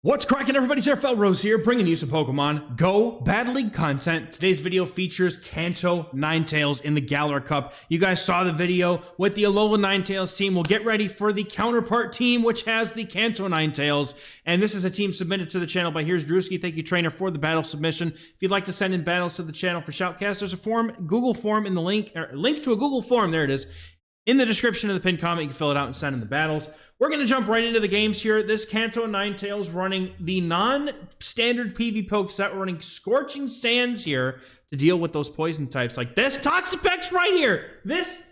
What's cracking, everybody? XehrFelrose here, bringing you some Pokemon Go Battle League content. Today's video features Kanto Ninetales in the Galar Cup. You guys saw the video with the Alolan Ninetales team. We'll get ready for the counterpart team, which has the Kanto Ninetales. And this is a team submitted to the channel by HeerzDrewski. Thank you, Trainer, for the battle submission. If you'd like to send in battles to the channel for Shoutcast, there's a form, Google form in the link to a Google form. There it is. In the description of the pinned comment, you can fill it out and send in the battles. We're going to jump right into the games here. This Kanto Ninetales running the non-standard PV Poke set. We're running Scorching Sands here to deal with those poison types like this. Toxapex right here. This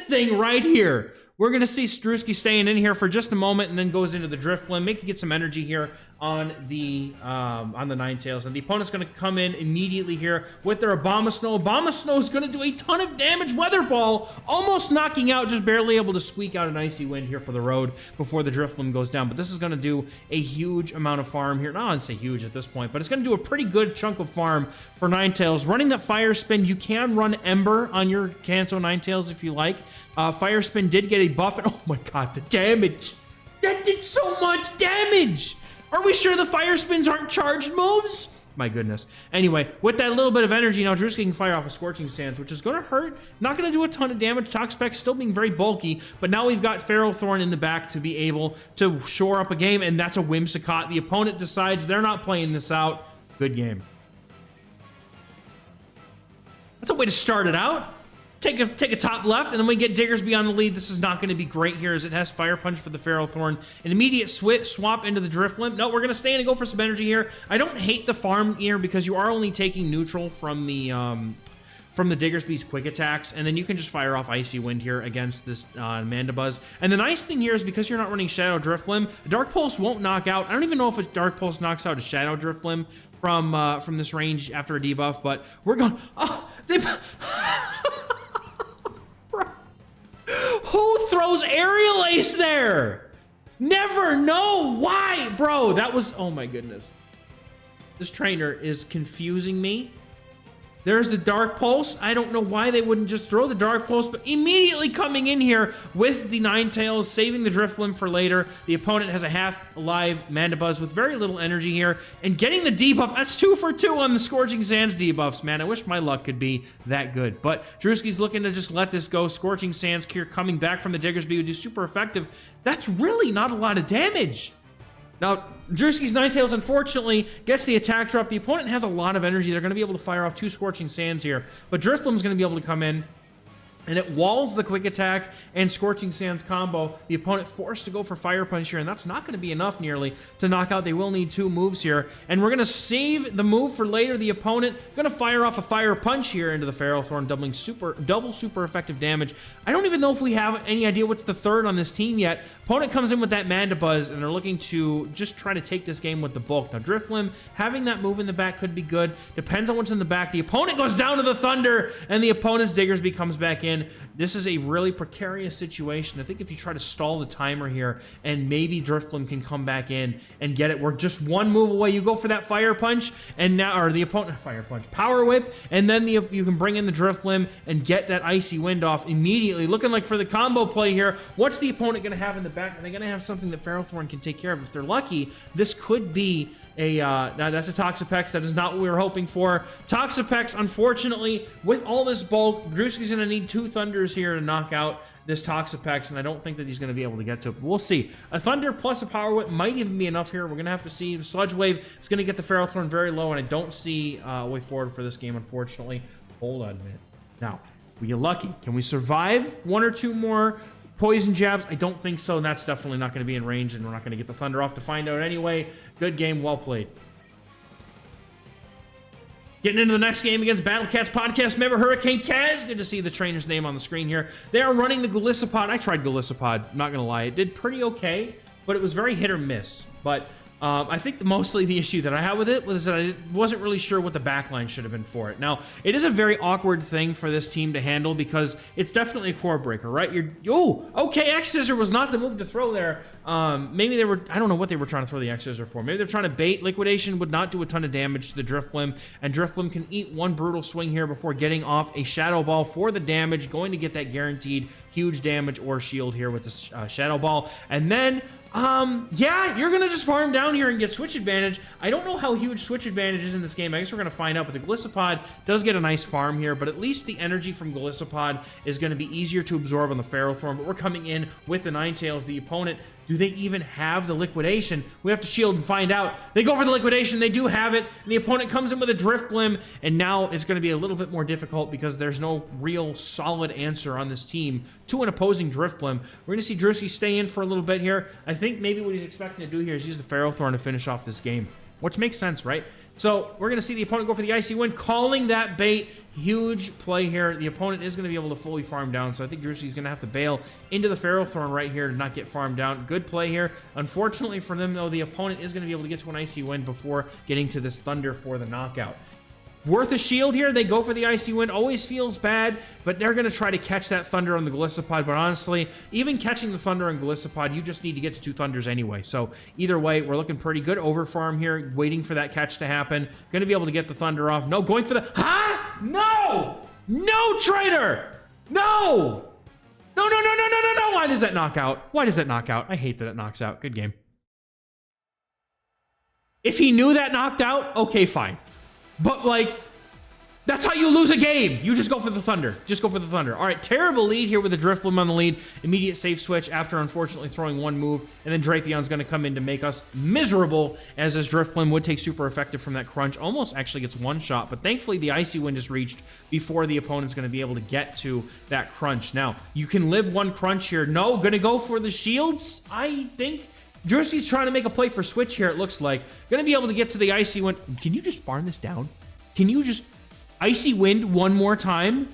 thing right here. We're going to see Drewski staying in here for just a moment and then goes into the Drifblim. Make it get some energy here on the Ninetales. And the opponent's going to come in immediately here with their Abomasnow. Abomasnow is going to do a ton of damage. Weather Ball almost knocking out, just barely able to squeak out an Icy Wind here for the road before the Drifblim goes down. But this is going to do a huge amount of farm here. No, I wouldn't say huge at this point, but it's going to do a pretty good chunk of farm for Ninetales. Running that Fire Spin, you can run Ember on your Kanto Ninetales if you like. Fire Spin did get a buff, and oh my god, the damage! That did so much damage! Are we sure the Fire Spins aren't charged moves? My goodness. Anyway, with that little bit of energy, now Drewski can fire off a Scorching Sands, which is going to hurt. Not going to do a ton of damage. Toxapex still being very bulky, but now we've got Ferrothorn in the back to be able to shore up a game, and that's a Whimsicott. The opponent decides they're not playing this out. Good game. That's a way to start it out. Take a top left, and then we get Diggersby on the lead. This is not going to be great here as it has Fire Punch for the Ferrothorn. An immediate swap into the Drifblim. No, we're going to stay in and go for some energy here. I don't hate the farm here because you are only taking neutral from the Diggersby's quick attacks, and then you can just fire off Icy Wind here against this Mandibuzz. And the nice thing here is because you're not running Shadow Drifblim, Dark Pulse won't knock out. I don't even know if a Dark Pulse knocks out a Shadow Drifblim from this range after a debuff, but we're going... Oh, Who throws Aerial Ace there? Never know why, bro. That was, oh my goodness. This trainer is confusing me. There's the Dark Pulse. I don't know why they wouldn't just throw the Dark Pulse, but immediately coming in here with the Ninetales, saving the Drifblim for later. The opponent has a half-alive Mandibuzz with very little energy here, and getting the debuff. That's 2 for 2 on the Scorching Sands debuffs, man. I wish my luck could be that good, but Drewski's looking to just let this go. Scorching Sands here coming back from the Diggersby would do super effective. That's really not a lot of damage. Now, Drewski's Ninetales, unfortunately, gets the attack drop. The opponent has a lot of energy. They're going to be able to fire off 2 Scorching Sands here. But Drifblim's going to be able to come in, and it walls the Quick Attack and Scorching Sands combo. The opponent forced to go for Fire Punch here, and that's not going to be enough nearly to knock out. They will need 2 moves here, and we're going to save the move for later. The opponent going to fire off a Fire Punch here into the Ferrothorn, double super effective damage. I don't even know if we have any idea what's the third on this team yet. Opponent comes in with that Mandibuzz, and they're looking to just try to take this game with the bulk. Now, Drifblim, having that move in the back could be good. Depends on what's in the back. The opponent goes down to the Thunder, and the opponent's Diggersby comes back in. This is a really precarious situation. I think if you try to stall the timer here and maybe Drifblim can come back in and get it, we're just 1 move away. You go for that Fire Punch, and now, or the opponent, Fire Punch, Power Whip, and then you can bring in the Drifblim and get that Icy Wind off immediately. Looking like for the combo play here, what's the opponent going to have in the back? Are they going to have something that Ferrothorn can take care of? If they're lucky, this could be now that's a Toxapex. That is not what we were hoping for. Toxapex, unfortunately, with all this bulk, Drewski's going to need 2 Thunders here to knock out this Toxapex, and I don't think that he's going to be able to get to it, but we'll see. A Thunder plus a Power Whip might even be enough here. We're going to have to see. Sludge Wave is going to get the Ferrothorn very low, and I don't see a way forward for this game, unfortunately. Hold on a minute. Now, we get lucky. Can we survive 1 or 2 more Poison Jabs? I don't think so, and that's definitely not going to be in range, and we're not going to get the Thunder off to find out anyway. Good game, well played. Getting into the next game against Battle Cats podcast member Hurricane Kaz. Good to see the trainer's name on the screen here. They are running the Golisopod. I tried Golisopod, not going to lie. It did pretty okay, but it was very hit or miss. But I think mostly the issue that I had with it was that I wasn't really sure what the backline should have been for it. Now, it is a very awkward thing for this team to handle because it's definitely a core breaker, right? Okay, X-Scissor was not the move to throw there. Maybe they were, I don't know what they were trying to throw the X-Scissor for. Maybe they're trying to bait. Liquidation would not do a ton of damage to the Drifblim, and Drifblim can eat 1 brutal swing here before getting off a Shadow Ball for the damage, going to get that guaranteed huge damage or shield here with the Shadow Ball. And then Yeah, you're gonna just farm down here and get switch advantage. I don't know how huge switch advantage is in this game. I guess we're gonna find out, but the Golisopod does get a nice farm here, but at least the energy from Golisopod is gonna be easier to absorb on the Ferrothorn, but we're coming in with the Ninetales. The opponent, do they even have the liquidation? We have to shield and find out. They go for the liquidation, they do have it, and the opponent comes in with a Drifblim, and now it's gonna be a little bit more difficult because there's no real solid answer on this team to an opposing Drifblim. We're gonna see Drewski stay in for a little bit here. I think maybe what he's expecting to do here is use the Ferrothorn to finish off this game, which makes sense, right? So we're going to see the opponent go for the Icy Wind, calling that bait. Huge play here. The opponent is going to be able to fully farm down, so I think Drewski's going to have to bail into the Ferrothorn right here to not get farmed down. Good play here. Unfortunately for them, though, the opponent is going to be able to get to an Icy Wind before getting to this Thunder for the knockout. Worth a shield here. They go for the Icy Wind. Always feels bad, but they're going to try to catch that Thunder on the Golisopod. But honestly, even catching the Thunder on Golisopod, you just need to get to 2 Thunders anyway. So either way, we're looking pretty good. Over farm here, waiting for that catch to happen. Going to be able to get the Thunder off. No, going for the... Huh? No! No, Trainer! No! No, no, no, no, no, no, no! Why does that knock out? Why does that knock out? I hate that it knocks out. Good game. If he knew that knocked out, okay, fine. But, like, that's how you lose a game. You just go for the Thunder. Just go for the Thunder. All right, terrible lead here with the Drifblim on the lead. Immediate safe switch after, unfortunately, throwing one move. And then Drapion's going to come in to make us miserable, as this Drifblim would take super effective from that crunch. Almost actually gets one shot, but thankfully the Icy Wind is reached before the opponent's going to be able to get to that crunch. Now, you can live one crunch here. No, going to go for the shields, I think. Drewski's trying to make a play for switch here, it looks like. Gonna be able to get to the Icy Wind. Can you just farm this down? Can you just Icy Wind one more time?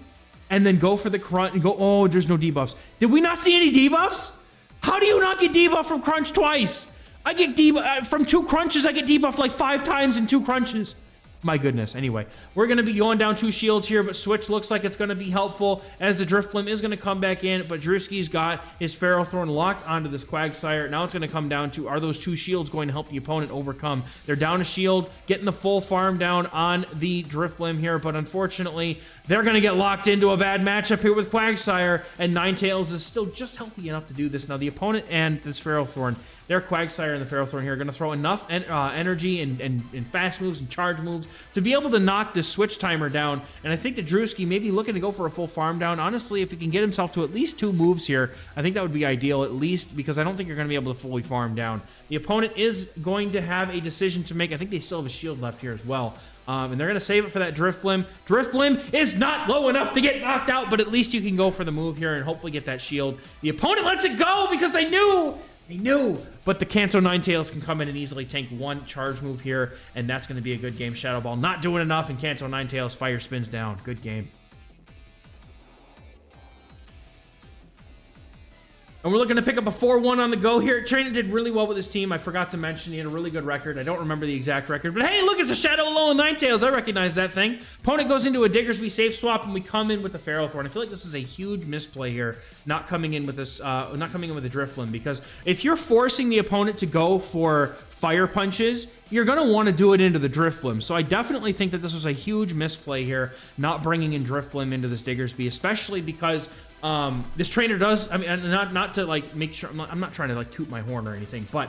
And then go for the crunch and go, oh, there's no debuffs. Did we not see any debuffs? How do you not get debuff from crunch twice? I get debuff from 2 crunches, I get debuff like 5 times in 2 crunches. My goodness. Anyway, we're going to be going down 2 shields here, but switch looks like it's going to be helpful as the Drifblim is going to come back in, but Drewski's got his Ferrothorn locked onto this Quagsire. Now it's going to come down to, are those 2 shields going to help the opponent overcome? They're down a shield, getting the full farm down on the Drifblim here, but unfortunately, they're going to get locked into a bad matchup here with Quagsire, and Ninetales is still just healthy enough to do this. Now, the opponent and this Ferrothorn, their Quagsire and the Ferrothorn here are going to throw enough energy and fast moves and charge moves to be able to knock this switch timer down. And I think that Drewski may be looking to go for a full farm down. Honestly, if he can get himself to at least 2 moves here, I think that would be ideal, at least, because I don't think you're going to be able to fully farm down. The opponent is going to have a decision to make. I think they still have a shield left here as well. And they're going to save it for that Drifblim. Drifblim is not low enough to get knocked out, but at least you can go for the move here and hopefully get that shield. The opponent lets it go because they knew. They knew, but the Kanto Ninetales can come in and easily tank 1 charge move here, and that's going to be a good game. Shadow Ball not doing enough, and Kanto Ninetales fire spins down. Good game. And we're looking to pick up a 4-1 on the go here. Trainer did really well with his team. I forgot to mention he had a really good record. I don't remember the exact record, but hey, look, it's a Shadow Alolan Ninetales. I recognize that thing. Opponent goes into a Diggersby safe swap, and we come in with the Ferrothorn. I feel like this is a huge misplay here, not coming in with this, not coming in with the Drifblim, because if you're forcing the opponent to go for fire punches, you're going to want to do it into the Drifblim. So I definitely think that this was a huge misplay here, not bringing in Drifblim into this Diggersby, especially because this trainer does, I mean, not to like make sure, I'm not trying to like toot my horn or anything, but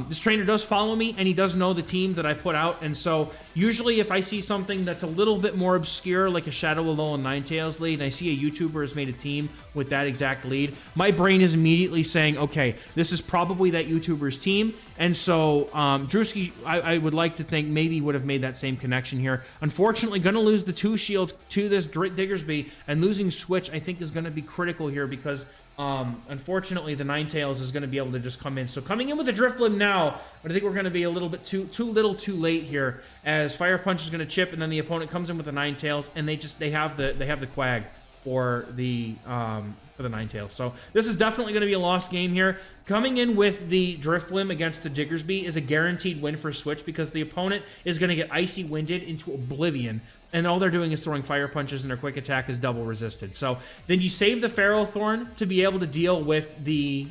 this trainer does follow me and he does know the team that I put out. And so usually if I see something that's a little bit more obscure, like a Shadow Alolan Ninetales lead, and I see a YouTuber has made a team with that exact lead, my brain is immediately saying, okay, this is probably that YouTuber's team. And so Drewski, I would like to think maybe would have made that same connection here. Unfortunately, going to lose the 2 shields to this Diggersby, and losing switch I think is going to be critical here because unfortunately the Ninetales is going to be able to just come in. So coming in with the Drifblim now, but I think we're going to be a little bit too little too late here, as Fire Punch is going to chip, and then the opponent comes in with the Ninetales, and they have the Quag for the Ninetales. So this is definitely going to be a lost game here. Coming in with the Drifblim against the Diggersby is a guaranteed win for switch, because the opponent is going to get Icy Winded into oblivion, and all they're doing is throwing fire punches, and their quick attack is double resisted. So then you save the Ferrothorn to be able to deal with the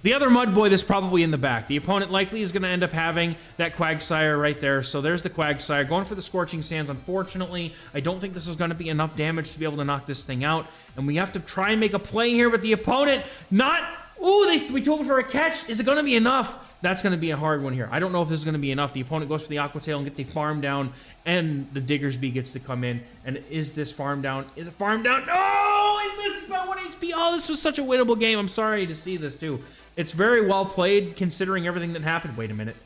The other mud boy that's probably in the back. The opponent likely is going to end up having that Quagsire right there. So there's the Quagsire going for the Scorching Sands. Unfortunately, I don't think this is going to be enough damage to be able to knock this thing out. And we have to try and make a play here with the opponent. Not... Ooh, we told him for a catch. Is it going to be enough? That's going to be a hard one here. I don't know if this is going to be enough. The opponent goes for the Aqua Tail and gets the farm down, and the Diggersby gets to come in. And is this farm down? Is it farm down? No! This is about 1 HP. Oh, this was such a winnable game. I'm sorry to see this, too. It's very well played, considering everything that happened. Wait a minute.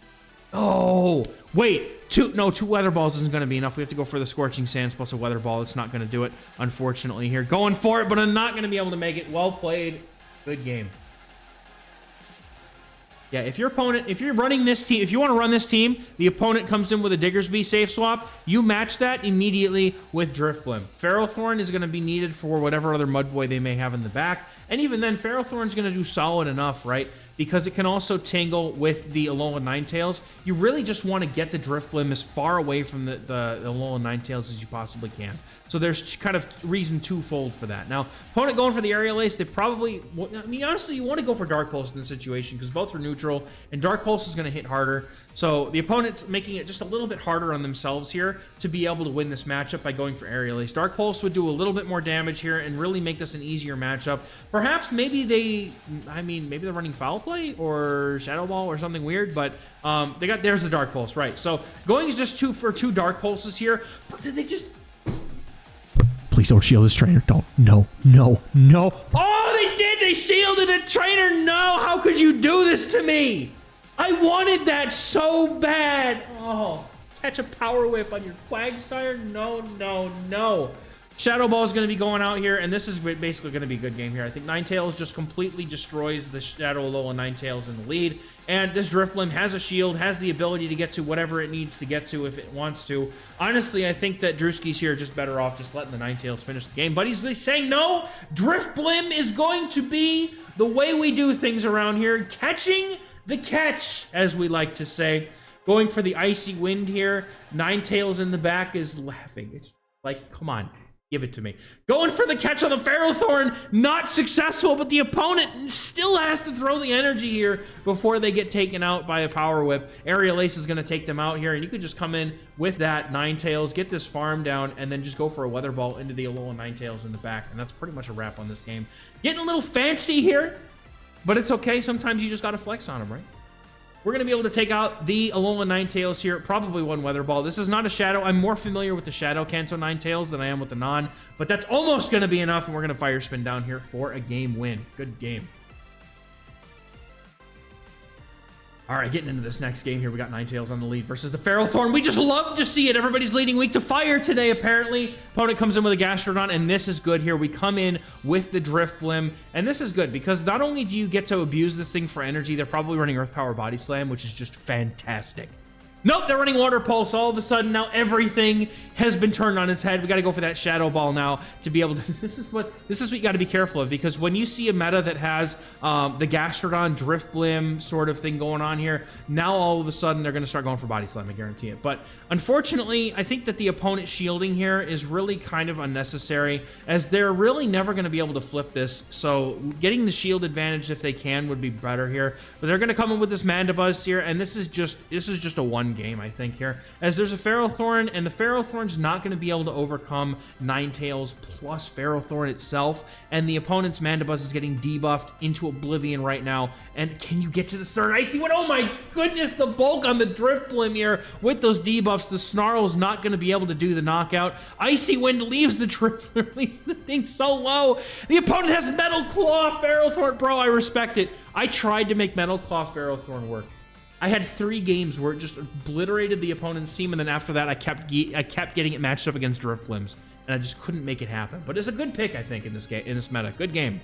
Oh, wait. Two Weather Balls isn't going to be enough. We have to go for the Scorching Sands plus a Weather Ball. It's not going to do it, unfortunately, here. Going for it, but I'm not going to be able to make it. Well played. Good game. Yeah, if you're running this team, if you want to run this team, the opponent comes in with a Diggersby safe swap, you match that immediately with Drifblim. Ferrothorn is going to be needed for whatever other Mud Boy they may have in the back, and even then, Ferrothorn's going to do solid enough, right? Because it can also tangle with the Alolan Ninetales. You really just want to get the Drifblim as far away from the Alolan Ninetales as you possibly can. So there's kind of reason twofold for that. Now, opponent going for the Aerial Ace, they probably... I mean, honestly, you want to go for Dark Pulse in this situation because both are neutral, and Dark Pulse is going to hit harder. So the opponent's making it just a little bit harder on themselves here to be able to win this matchup by going for Aerial Ace. Dark Pulse would do a little bit more damage here and really make this an easier matchup. Perhaps maybe maybe they're running Foul Play or Shadow Ball or something weird, but there's the Dark Pulse, right? So going is just two Dark Pulses here, but did they just... Please don't shield this trainer. Don't. No. Oh, they did! They shielded a trainer! No! How could you do this to me? I wanted that so bad! Oh, catch a Power Whip on your Quagsire? No. Shadow Ball is going to be going out here, and this is basically going to be a good game here. I think Ninetales just completely destroys the Shadow Alolan Ninetales in the lead, and this Drifblim has a shield, has the ability to get to whatever it needs to get to if it wants to. Honestly, I think that Drewski's here just better off just letting the Ninetales finish the game, but he's saying no, Drifblim is going to be the way we do things around here, catching the catch, as we like to say. Going for the Icy Wind here, Ninetales in the back is laughing. It's like, come on. Give it to me. Going for the catch on the Ferrothorn, not successful, but the opponent still has to throw the energy here before they get taken out by a Power Whip. Aerial Ace is going to take them out here, and you could just come in with that Ninetales, get this farm down, and then just go for a Weather Ball into the Alolan Ninetales in the back, and that's pretty much a wrap on this game. Getting a little fancy here, but it's okay. Sometimes you just got to flex on them, right? We're going to be able to take out the Alolan Ninetales here. Probably one Weather Ball. This is not a Shadow. I'm more familiar with the Shadow Kanto Ninetales than I am with the non. But that's almost going to be enough, and we're going to Fire Spin down here for a game win. Good game. All right, getting into this next game here, we got Ninetales on the lead versus the Ferrothorn. We just love to see it. Everybody's leading weak to fire today, apparently. Opponent comes in with a Gastrodon, and this is good here. We come in with the Drifblim, and this is good because not only do you get to abuse this thing for energy, they're probably running Earth Power Body Slam, which is just fantastic. Nope, they're running Water Pulse. All of a sudden, now everything has been turned on its head. We got to go for that Shadow Ball now to be able to... This is what you got to be careful of, because when you see a meta that has the Gastrodon, Drifblim sort of thing going on here, now all of a sudden they're going to start going for Body Slam, I guarantee it. But unfortunately, I think that the opponent shielding here is really kind of unnecessary, as they're really never going to be able to flip this. So getting the shield advantage if they can would be better here. But they're going to come in with this Mandibuzz here, and this is just a one game, I think, here, as there's a Ferrothorn, and the Ferrothorn's not going to be able to overcome Ninetales plus Ferrothorn itself, and the opponent's Mandibuzz is getting debuffed into oblivion right now. And can you get to the third Icy Wind? Oh my goodness, the bulk on the Drifblim here with those debuffs. The Snarl's not going to be able to do the knockout. Icy Wind leaves the Drifblim, leaves the thing so low. The opponent has Metal Claw Ferrothorn. Bro, I respect it. I tried to make Metal Claw Ferrothorn work. I had 3 games where it just obliterated the opponent's team, and then after that, I kept getting it matched up against Drifblims, and I just couldn't make it happen. But it's a good pick, I think, in this game, in this meta. Good game.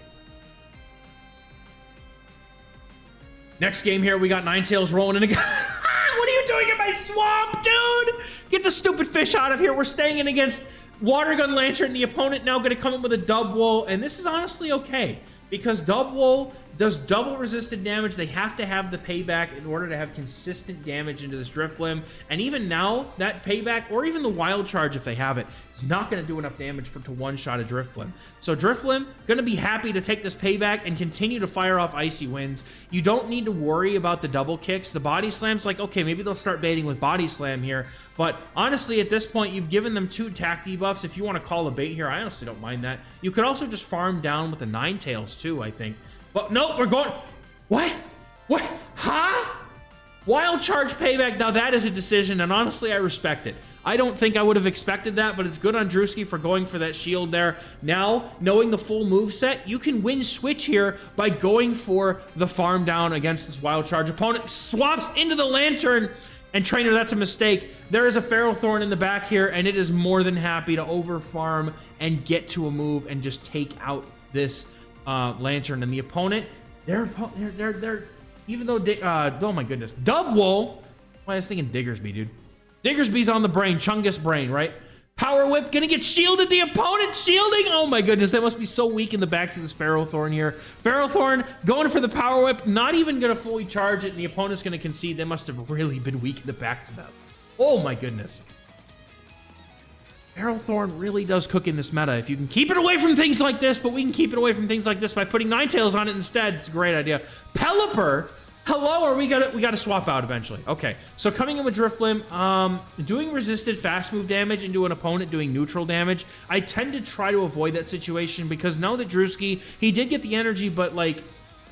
Next game here, we got Ninetales rolling in again. What are you doing in my swamp, dude? Get the stupid fish out of here. We're staying in against Water Gun Lantern. The opponent now going to come in with a Dubwool, and this is honestly okay, because Dubwool does double resisted damage. They have to have the payback in order to have consistent damage into this Drifblim. And even now, that payback, or even the Wild Charge if they have it, is not going to do enough damage to one-shot a Drifblim. So Drifblim, going to be happy to take this payback and continue to fire off Icy Winds. You don't need to worry about the double kicks. The Body Slam's like, okay, maybe they'll start baiting with Body Slam here. But honestly, at this point, you've given them 2 attack debuffs. If you want to call a bait here, I honestly don't mind that. You could also just farm down with the Ninetales too, I think. But no, we're going... What? What? Huh? Wild Charge payback. Now that is a decision, and honestly, I respect it. I don't think I would have expected that, but it's good on Drewski for going for that shield there. Now, knowing the full move set, you can win switch here by going for the farm down against this Wild Charge. Opponent swaps into the Lantern, and Trainer, that's a mistake. There is a Ferrothorn in the back here, and it is more than happy to over-farm and get to a move and just take out this Lantern. And the opponent, they're even though, oh my goodness, Dubwool, well, I was thinking Diggersby, dude. Diggersby's on the brain, Chungus brain, right? Power Whip, gonna get shielded, the opponent shielding, oh my goodness, they must be so weak in the back to this Ferrothorn here. Ferrothorn going for the Power Whip, not even gonna fully charge it, and the opponent's gonna concede. They must have really been weak in the back to them. Oh my goodness. Ferrothorn really does cook in this meta. If you can keep it away from things like this, but we can keep it away from things like this by putting Ninetales on it instead. It's a great idea. Pelipper, hello, or we gotta swap out eventually. Okay, so coming in with Drifblim, doing resisted fast move damage into an opponent doing neutral damage. I tend to try to avoid that situation because now that Drewski, he did get the energy, but like,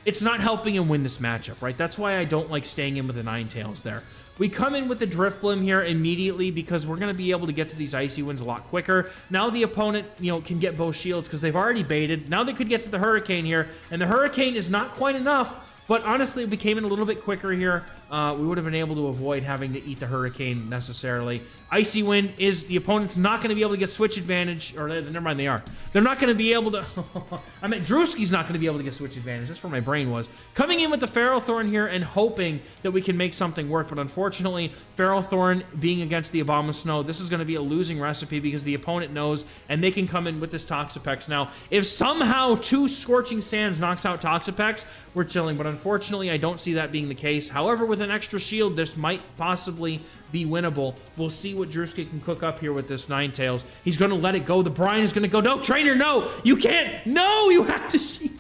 it's not helping him win this matchup, right? That's why I don't like staying in with the Ninetales there. We come in with the Drifblim here immediately because we're going to be able to get to these Icy Winds a lot quicker. Now the opponent, you know, can get both shields because they've already baited. Now they could get to the Hurricane here, and the Hurricane is not quite enough, but honestly, if we came in a little bit quicker here, we would have been able to avoid having to eat the Hurricane necessarily. Icy Wind is, the opponent's not going to be able to get switch advantage, or never mind, they are. They're not going to be able to, I mean, Drewski's not going to be able to get switch advantage. That's where my brain was. Coming in with the Ferrothorn here and hoping that we can make something work, but unfortunately, Ferrothorn being against the Abomasnow, this is going to be a losing recipe because the opponent knows, and they can come in with this Toxapex. Now, if somehow 2 Scorching Sands knocks out Toxapex, we're chilling, but unfortunately, I don't see that being the case. However, with an extra shield, this might possibly be winnable. We'll see what Drewski can cook up here with this Ninetales. He's going to let it go. The Brine is going to go. No, Trainer, no! You can't! No, you have to shield!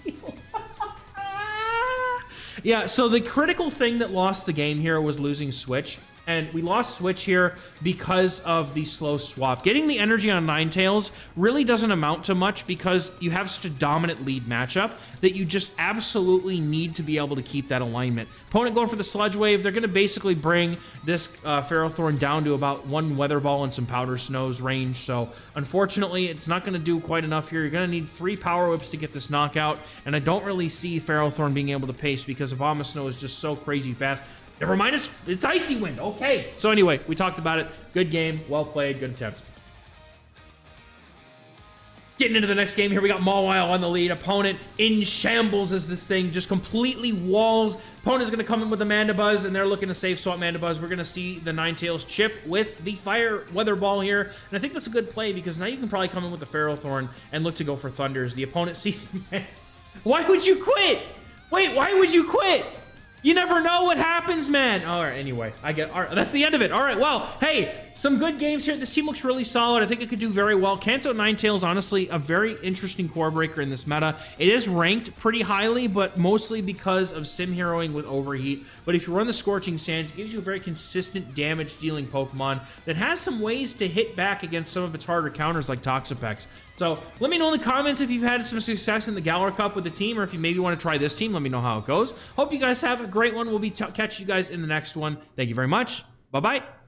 Yeah, so the critical thing that lost the game here was losing Switch. And we lost Switch here because of the slow swap. Getting the energy on Ninetales really doesn't amount to much because you have such a dominant lead matchup that you just absolutely need to be able to keep that alignment. Opponent going for the Sludge Wave. They're going to basically bring this Ferrothorn down to about 1 Weather Ball and some Powder Snows range. So unfortunately, it's not going to do quite enough here. You're going to need 3 Power Whips to get this knockout. And I don't really see Ferrothorn being able to pace because Abomasnow is just so crazy fast. Never mind, it's Icy Wind. Okay. So anyway, we talked about it. Good game. Well played. Good attempt. Getting into the next game here, we got Mawile on the lead. Opponent in shambles as this thing just completely walls. Opponent's going to come in with the Mandibuzz, and they're looking to safe swap Mandibuzz. We're going to see the Ninetales chip with the Fire Weather Ball here. And I think that's a good play because now you can probably come in with the Ferrothorn and look to go for Thunders. The opponent sees the man. Why would you quit? Wait, why would you quit? You never know what happens, man. All right, anyway, all right, that's the end of it. All right, well, hey, some good games here. This team looks really solid. I think it could do very well. Kanto Ninetales, honestly, a very interesting core breaker in this meta. It is ranked pretty highly, but mostly because of sim heroing with Overheat. But if you run the Scorching Sands, it gives you a very consistent damage-dealing Pokemon that has some ways to hit back against some of its harder counters like Toxapex. So let me know in the comments if you've had some success in the Galar Cup with the team, or if you maybe want to try this team. Let me know how it goes. Hope you guys have a great one. We'll be catch you guys in the next one. Thank you very much. Bye-bye.